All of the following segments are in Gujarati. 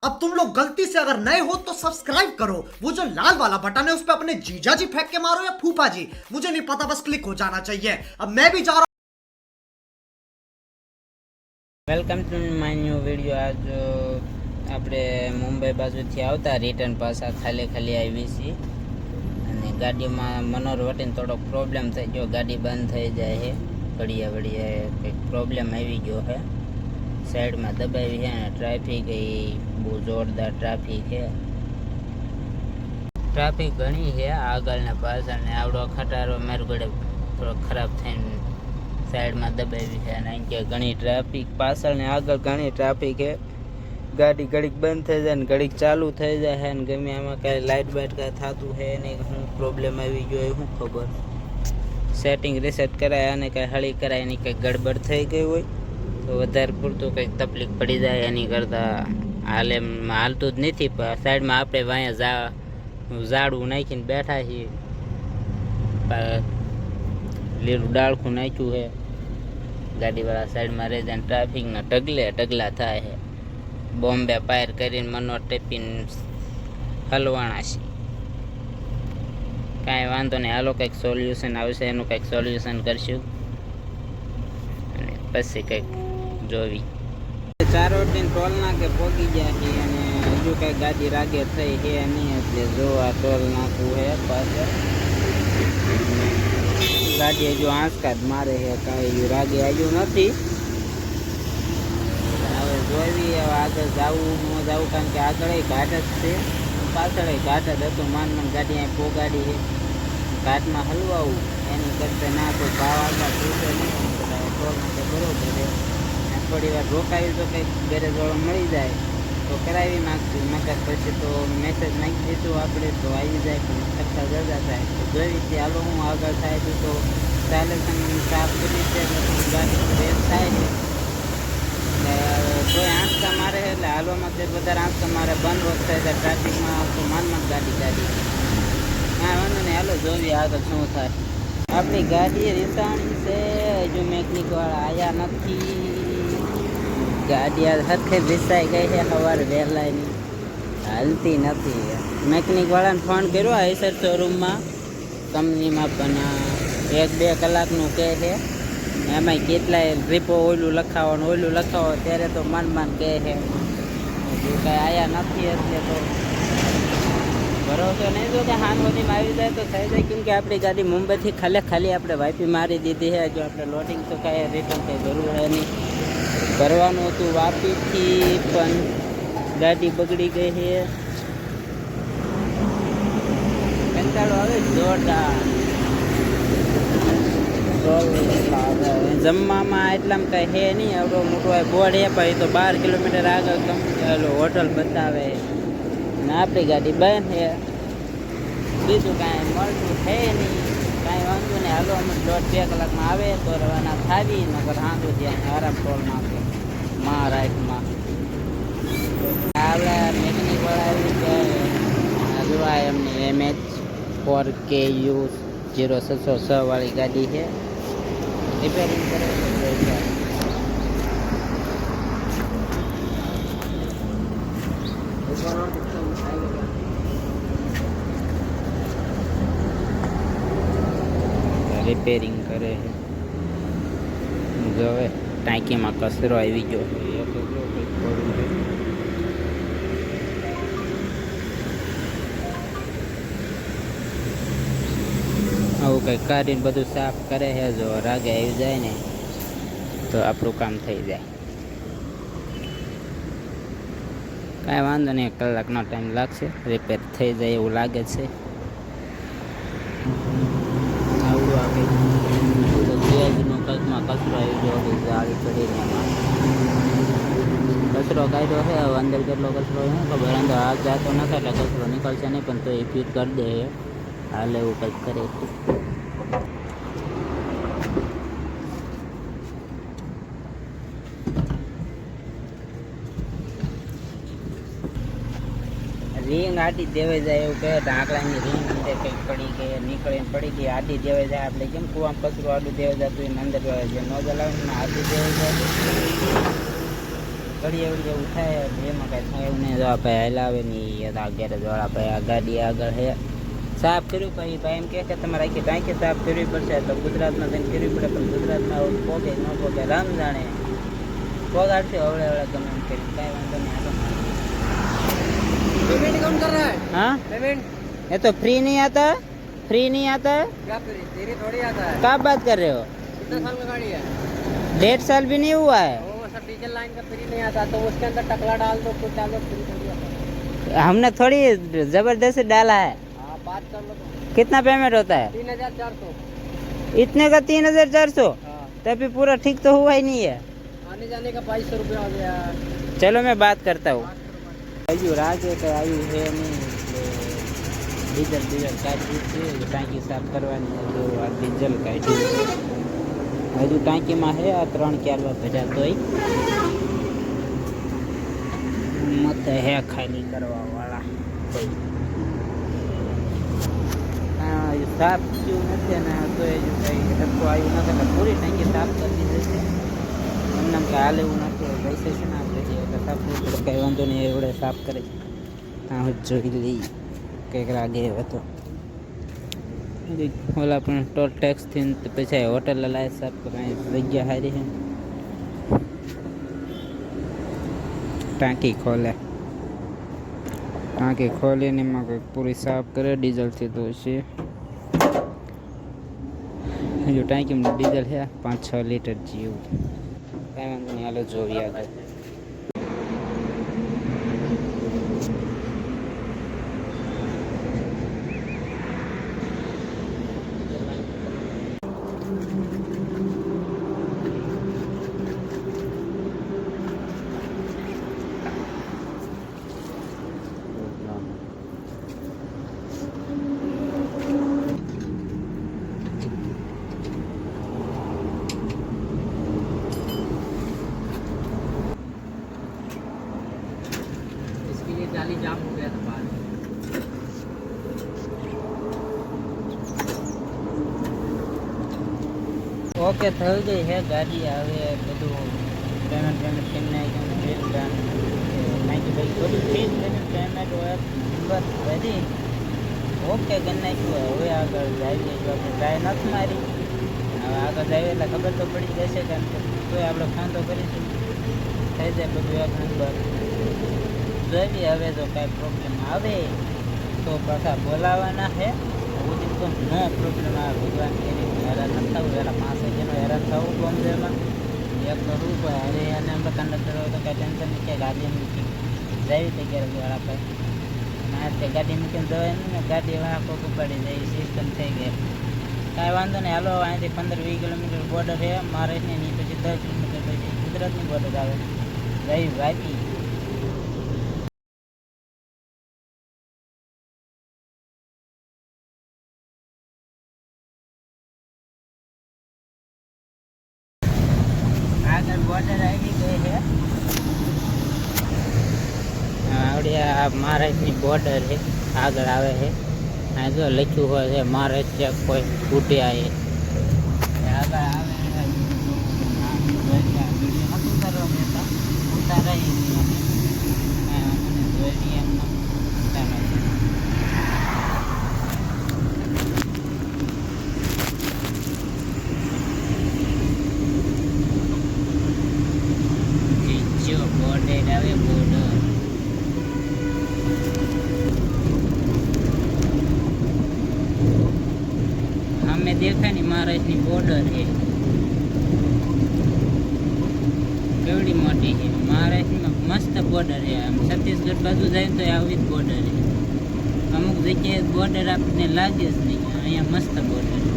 अब तुम लोग गलती से अगर नए हो तो सब्सक्राइब करो, वो जो लाल वाला बटन है उस पर अपने जीजा जी फेंक के मारो या फूफा जी, मुझे नहीं पता, बस क्लिक हो जाना चाहिए। अब मैं भी जा रहा welcome to my new video. આજ આપણે મુંબઈ બાજુથી આવતા રિટર્ન પાછા ખાલી આવી છીએ અને ગાડીમાં મનોર વટીને થોડોક પ્રોબ્લેમ થઈ ગયો, ગાડી બંધ થઈ જાય છે ઘડીએ કંઈક પ્રોબ્લેમ આવી ગયો છે, સાઈડમાં દબાવી છે અને ટ્રાફિક એ બહુ જોરદાર ટ્રાફિક છે, ટ્રાફિક ઘણી છે આગળ ને પાછળ ને આવડો ખટારો મારું ગળે થોડો ખરાબ થઈને સાઈડમાં દબાવી છે અને અહીં કે ઘણી ટ્રાફિક પાછળ ને આગળ ઘણી ટ્રાફિક છે, ગાડી ઘડીક બંધ થઈ જાય ને ઘડીક ચાલુ થઈ જાય છે ને ગમે આમાં કાંઈ લાઇટ બાઇટ કાંઈ થતું છે નહીં, શું પ્રોબ્લેમ આવી ગયો એ શું ખબર, સેટિંગ રિસેટ કરાય અને કાંઈ હળી કરાય એની કંઈક ગડબડ થઈ ગઈ હોય તો વધારે પૂરતું કંઈક તકલીફ પડી જાય એની કરતાં હાલતું જ નથી, પણ સાઈડમાં આપણે વાંયા ઝાડું નાખીને બેઠા છીએ, લીલું ડાળખું નાખ્યું છે, ગાડીવાળા સાઈડમાં રહી જાય ટ્રાફિકના ઢગલા થાય છે, બોમ્બે પાયર કરીને મનો ટેપીને હલવાણા છે, કાંઈ વાંધો નહીં, હાલો કંઈક સોલ્યુશન આવશે એનું કંઈક સોલ્યુશન કરશું અને પછી કંઈક જોવી। ચારોટીને ટોલ નાકે પોગી ગયા છે અને હજુ કંઈક ગાડી રાગે થઈ છે નહીં, એટલે જો આ ટોલ નાકું છે પાછળ, ગાડી હજુ આંચકા જ મારે છે, કાંઈ રાગે આવ્યું નથી, હવે જોઈ હવે આગળ જવું ન જવું, કારણ કે આગળ ઘાટ જ છે પાછળ ઘાટ જ હતું, માન ગાડી અહીં પોગાડી છે, ઘાટમાં હલવાવું એની કરતા ના તો ભાવ આગળ પૂછે નહીં, બરોબર છે, થોડી વાર રોકાવી તો કંઈક ગેરેજવાળો મળી જાય તો કરાવી નાખશું, નકર પછી તો મેસેજ નાખી દીધું આપણે તો આવી જાય, પણ ખર્ચા જતા થાય તો જોઈ છે, હાલો હું આગળ થાય તો ચાલેસન સાફ કરી છે ગાડી રેસ થાય છે, કોઈ આંચકા મારે એટલે હાલવામાં તે વધારે આંચકા મારે બંધ વખત થાય ટ્રાફિકમાં તો માન ગાડી કાંઈ વાંધો નહીં, હાલો જોઈએ આગળ શું થાય। આપણી ગાડી રીસાણી છે, હજુ મેકેનિક વાળા આવ્યા નથી, ગાડી આ સરખે વિસાઈ ગઈ છે, સવારે વહેલાની હાલતી નથી, મેકેનિક વાળાને ફોન કર્યો આઈસર શોરૂમમાં કંપનીમાં, પણ 1-2 કલાકનું કહે છે, એમાંય કેટલાય રીપો ઓયલું લખાવો ત્યારે તો માન કહે છે, હજુ કાંઈ આવ્યા નથી, એટલે તો ભરોસો નહીં જો કે હાનવદીમાં આવી જાય તો થઈ જાય, કેમ કે આપણી ગાડી મુંબઈથી ખાલી આપણે વાઈપી મારી દીધી છે, જો આપણે લોડિંગ તો કાંઈ રિટર્ન કંઈ જરૂર છે નહીં, કરવાનું હતું વાપીથી પણ ગાડી બગડી ગઈ છે, કંટાળો આવે જોરદાર, જમવામાં એટલામાં કાંઈ છે નહીં, આવડો મોટો બોર્ડ છે પણ એ તો 12 કિલોમીટર આગળ હોટલ બતાવે ને આપણી ગાડી બંધ છે, બીજું કાંઈ મળતું છે નહીં, કાંઈ વાંધો નહીં, હાલો અમે 1.5-2 કલાકમાં આવે તો રવાના થાવી, નકર હાંધો ત્યાં આરામ ટોલ નાખે મહારાષ્ટ્રમાં આપણા મેકેનિક વાળા આવી ગયા, જોવા એમની MH4KU 0606 વાળી ગાડી છે, રિપેરિંગ કરે છે, રિપેરિંગ કરે છે, જો હવે ટાંકીમાં કચરો આવી ગયો, આવું કંઈક કાઢીને બધું સાફ કરે છે, જો રાગે આવી જાય ને તો આપણું કામ થઈ જાય, કાંઈ વાંધો નહીં, 1 કલાકનો ટાઈમ લાગશે, રિપેર થઈ જાય એવું લાગે છે, આવડું આપણે ગેજનો કંઈકમાં કચરો આવી ગયો, જાળી ચડીને એમાં કચરો કાઢ્યો છે, હવે અંદર કેટલો કચરો છે ખબર, અંદર હાથ જાતો નથી એટલે કચરો નીકળશે નહીં, પણ તો એ ફિટ કરી દે હાલ એવું કંઈક કરે, રીંગ આટી દેવાઈ જાય એવું કહે, ઢાંકણાની રીંગ અંદર કંઈક પડી ગઈ નીકળીને પડી ગઈ, આટી દેવાઈ જાય, આપણે કેમ કુવામાં કચરું આડું દેવાઈ જતું એને અંદર જે નોઝલ આવે ને આટી દેવાઈ જાય ઘડીએ વળીએ ઉઠાય એમાં કાંઈ થાય એવું નહીં. જો આ ભાઈ હલાવે નહીં આ ગેરેજવાળા ભાઈ આ ગાડી આગળ હે સાફ કર્યું. પછી ભાઈ એમ કહે કે તમારે આખી ટાંકી સાફ કરવી પડશે. તો ગુજરાતમાં થઈને કરવી પડે, પણ ગુજરાતમાં પોગે ન પોગે રામ જાણે. પોગાડશે હવળે હવળે ગમે એમ કરી કાંઈ વાંધો નહીં. હાલો पेमेंट कौन कर रहा है? हाँ पेमेंट ये तो फ्री नहीं आता, फ्री नहीं आता है. क्या तेरी थोड़ी आता है. कब बात कर रहे हो? कितना साल का गाड़ी है? 1.5 साल भी नहीं हुआ है. वो सब डीजल लाइन का फ्री नहीं आता, तो उसके अंदर टकला डाल दो, कुछ डाल दो, फ्री थोड़ी आता है. हमने थोड़ी जबरदस्ती डाला है. हाँ बात कर लो तो. कितना पेमेंट होता है? 3,400. इतने का 3,400. हाँ तभी पूरा ठीक तो हुआ ही नहीं है. आने जाने का 2,200 रुपया हो गया. चलो मैं बात करता हूँ. हजू रागे तो आयु है नहीं डीजल डीजल काढ़ी है टाँकी साफ करवानी है. जो आ डीजल काढ़ी हजू टाँकी में है आ 3-4 बार भजा तो मत है खाली करवा वाला कोई साफ क्यों नहीं ना. तो सबको आयु ना पूरी टाँकी साफ कर दी जैसे એમને કે હાલ એવું નથી પૈસે છે ને આપણે જે એટલે સાફ નહીં પડે કંઈ વાંધો નહીં એવડે સાફ કરે છે. હા જોઈ લઈ કંઈક રાગે હતો ઓલા પણ ટોલ ટેક્સથી પછી હોટલ લાય સાફ કરવાની જગ્યા સારી છે. ટાંકી ખોલે ટાંકી ખોલીને એમાં કંઈક પૂરી સાફ કરે ડીઝલથી તો છે. હજુ ટાંકીમાં ડીઝલ છે 5-6 લીટર જેવું. કાંઈ વાંધો નહીં હાલો જોઈએ આગળ. जाली जाम हो गया था बाहर. ઓકે થઈ ગઈ છે ગાડી. હવે બધું પેમેન્ટ કરી નાખ્યું બિલ ડન. નાખી ભાઈ બધું ફીસ પેમેન્ટ હોય બસ રેડી ઓકે કરી નાખ્યું. હવે આગળ જઈએ જો આપણે ટ્રાય નથી મારી. હવે આગળ જઈએ એટલે ખબર તો પડી જશે કારણ કે તોય આપણે ફોન તો કરીશું થઈ જાય બધું એક નંબર. જોઈએ હવે જો કાંઈ પ્રોબ્લેમ આવે તો પાછા બોલાવવાના છે. સુધી તો નો પ્રોબ્લેમ આવે ભગવાન એની હેરાન નથી થવું. પહેલાં 5 જણો હેરાન થવું બોમ્બેમાં એક તો રૂપ અરે અને આપણે કંડક્ટર હોય તો કાંઈ ટેન્શન નહીં કે ગાડી મૂકી જઈ તો ક્યારેક વાળા ભાઈ ના તે ગાડી મૂકીને જવાય નહીં ને ગાડીવાળા કોક ઉપાડી જાય સિસ્ટમ થઈ ગઈ. કાંઈ વાંધો નહીં હાલો. અહીંથી 15-20 કિલોમીટર બોર્ડર છે મહારાષ્ટ્રની ની પછી 10 કિલોમીટર પછી ગુજરાતની બોર્ડર આવે. જઈ વાપી આગળ બોર્ડર આવી ગઈ છે. આવડે આ મહારાષ્ટ્રની બોર્ડર છે આગળ આવે છે. આ જો લખ્યું હોય છે મહારાષ્ટ્ર કોઈ ફૂટ્યા એ આગળ આવે બોર્ડર આવે બોર્ડર અમે દેખાય ને મહારાષ્ટ્રની બોર્ડર છે કેવડી મોટી છે. મહારાષ્ટ્રમાં મસ્ત બોર્ડર છે. આમ છત્તીસગઢ બાજુ જાય તો આવી જ બોર્ડર છે. અમુક જગ્યાએ બોર્ડર આપણને લાગે જ નહીં. અહીંયા મસ્ત બોર્ડર છે.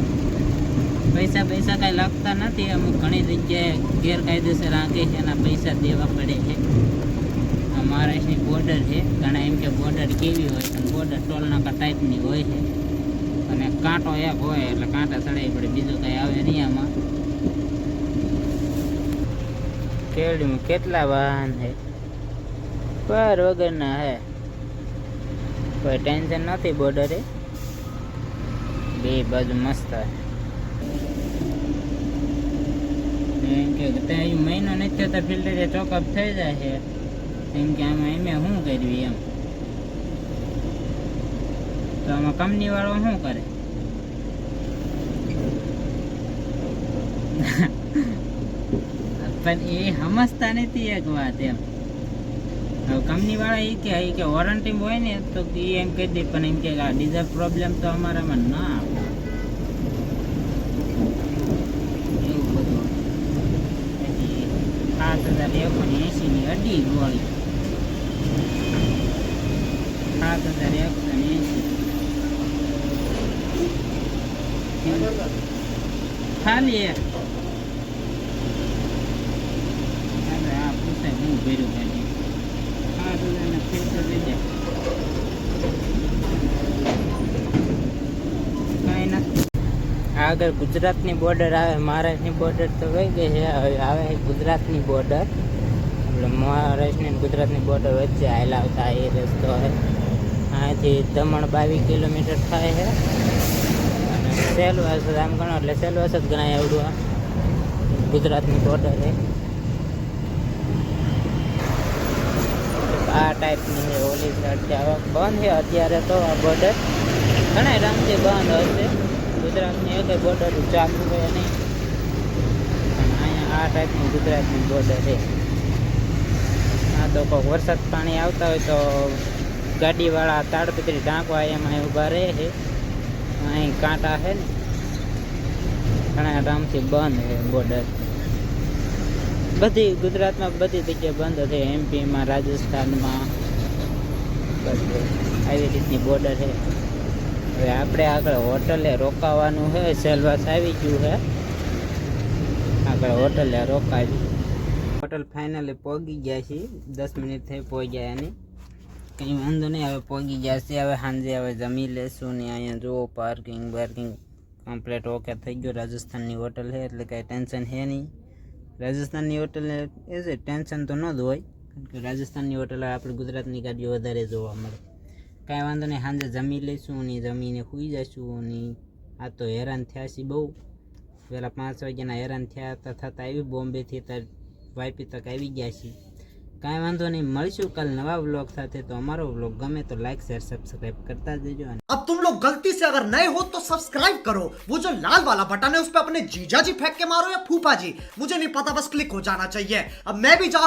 પૈસા કાંઈ લાગતા નથી. અમુક ઘણી જગ્યાએ ગેરકાયદેસર આંકે છે એના પૈસા દેવા પડે છે. આ મહારાષ્ટ્રની બોર્ડર છે. ઘણા એમ કે બોર્ડર કેવી હોય પણ બોર્ડર ટોલનાકા ટાઈપની હોય છે અને કાંટો એક હોય એટલે કાંટા ચડાવી પડે. બીજું કાંઈ આવે નહીં આમાં. કેવડીમાં કેટલા વાહન છે પર વગરના હે કોઈ ટેન્શન નથી. બોર્ડરે બે બાજુ મસ્ત એમ કે ત્યાં મહિનો નથી થયો તો ફિલ્ટર ચોકઅપ થઈ જાય છે એમ કે આમાં એમ શું કરવી એમ તો આમાં કંપની વાળો શું કરે પણ એ સમજતા નથી એક વાત એમ હવે કંપની વાળા એ કે વોરંટી હોય ને તો એ એમ કહી દે પણ એમ કે આ ડીઝલ પ્રોબ્લેમ તો અમારામાં ના આવે એવું બધું પછી 7180 અડી ગોળી 7180 ખાલી આ પૂછે હું ભર્યું ગાડી 7000 ફિલ્ટર લઈ જાય કાંઈ નથી આગળ ગુજરાતની બોર્ડર આવે મહારાષ્ટ્રની બોર્ડર તો વહી ગઈ છે હવે આવે છે ગુજરાતની બોર્ડર એટલે મહારાષ્ટ્રની અને ગુજરાતની બોર્ડર વચ્ચે હાલ આવતા એ રસ્તો છે અહીંયાથી દમણ 22 કિલોમીટર થાય છે અને સેલવાસ આમ ગણો એટલે સેલવાસ જ ગણાય આવડું આ ગુજરાતની બોર્ડર છે આ ટાઈપની છે ઓલી સાઈડ બંધ છે અત્યારે તો આ બોર્ડર ઘણા ટાઈમથી બંધ હશે ગુજરાતની એક બોર્ડર ચાલુ હોય નહીં પણ અહીંયા આ ટાઈપની ગુજરાતની બોર્ડર છે આ તો કોઈ વરસાદ પાણી આવતા હોય તો ગાડીવાળા તાડપત્રી ઢાંકવા એમાં ઊભા રહે છે અહીં કાંટા છે ને ઘણા ટાઈમથી બંધ છે બોર્ડર બધી ગુજરાતમાં બધી જગ્યાએ બંધ છે એમપીમાં રાજસ્થાનમાં બધી આવી રીતની બોર્ડર છે હવે આપણે આગળ હોટલે રોકાવાનું છે સેલવાસ આવી ગયું છે આગળ હોટલે રોકાવી હોટલ ફાઇનલી પહોંચી ગયા છીએ 10 મિનિટ થઈ પહોંચ્યા એની કંઈ વાંધો નહીં હવે પહોંચી ગયા છે હવે સાંજે હવે જમી લેશું ને અહીંયા જુઓ પાર્કિંગ કમ્પ્લીટ ઓકે થઈ ગયો રાજસ્થાનની હોટલ છે એટલે કાંઈ ટેન્શન છે નહીં રાજસ્થાનની હોટલ એ છે ટેન્શન તો ન જ હોય કારણ કે રાજસ્થાનની હોટલ આપણે ગુજરાતની ગાડીઓ વધારે જોવા મળે કાંઈ વાંધો નહીં સાંજે જમી લઈશું ને જમીને સૂઈ જઈશું ને આ તો હેરાન થયા છીએ બહુ પહેલાં 5 વાગ્યાના હેરાન થયા થતાં આવી બોમ્બેથી તાર વાઈપી તક આવી ગયા છીએ કાંઈ વાંધો નહીં મળીશું કાલ નવા વ્લોગ સાથે તો અમારો વ્લોગ ગમે તો લાઈક શેર સब्सक्राइब करता देजो अब तुम लोग गलती से अगर नए हो तो सब्सक्राइब करो वो जो लाल वाला बटन है उस पर अपने जीजा जी फेंक के मारो या फूफा जी मुझे नहीं पता बस क्लिक हो जाना चाहिए अब मैं भी जा रहा